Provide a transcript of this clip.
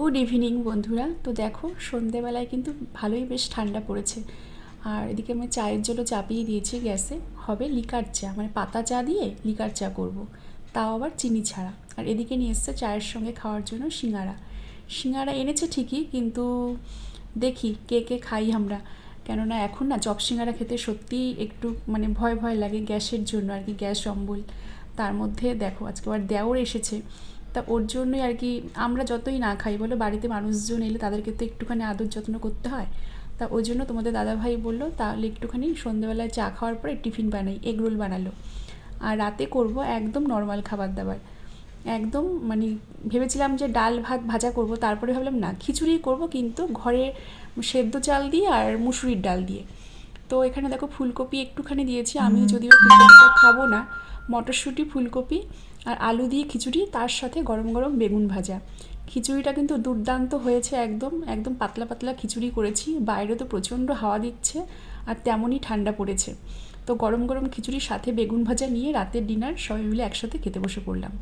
Good evening বন্ধুরা। তো দেখো সন্ধেবেলায় কিন্তু ভালোই বেশ ঠান্ডা পড়েছে। আর এদিকে আমি চায়ের জন্য চাপিয়ে দিয়েছি গ্যাসে। হবে লিকার চা, মানে পাতা চা দিয়ে লিকার চা করব, তাও আবার চিনি ছাড়া। আর এদিকে নিয়ে এসছে চায়ের সঙ্গে খাওয়ার জন্য সিঙ্গারা। সিঙ্গারা এনেছে ঠিকই, কিন্তু দেখি কে কে খাই আমরা। কেননা এখন না চপ সিঙ্গারা খেতে সত্যিই একটু মানে ভয় ভয় লাগে, গ্যাসের জন্য আর কি, গ্যাস অম্বল। তার মধ্যে দেখো আজকে আবার দেওর এসেছে, তা ওর জন্যই আর কি। আমরা যতই না খাই বলো, বাড়িতে মানুষজন এলে তাদেরকে তো একটুখানি আদর যত্ন করতে হয়। তা ওই জন্য তোমাদের দাদাভাই বললো তাহলে একটুখানি সন্ধ্যেবেলায় চা খাওয়ার পরে টিফিন বানাই, এগ রোল বানালো। আর রাতে করব একদম নর্মাল খাবার দাবার, একদম মানে ভেবেছিলাম যে ডাল ভাত ভাজা করব, তারপরে ভাবলাম না খিচুড়ি করব, কিন্তু ঘরে সেদ্ধ চাল দিয়ে আর মুসুরির ডাল দিয়ে। তো এখানে দেখো ফুলকপি একটুখানি দিয়েছি, আমি যদিও ফুলকপিটা খাবো না। মটরশুঁটি, ফুলকপি আর আলু দিয়ে খিচুড়ি, তার সাথে গরম গরম বেগুন ভাজা। খিচুড়িটা কিন্তু দুর্দান্ত হয়েছে, একদম একদম পাতলা পাতলা খিচুড়ি করেছি। বাইরে তো প্রচণ্ড হাওয়া দিচ্ছে আর তেমনই ঠান্ডা পড়েছে। তো গরম গরম খিচুড়ির সাথে বেগুন ভাজা নিয়ে রাতের ডিনার সবাই মিলে একসাথে খেতে বসে পড়লাম।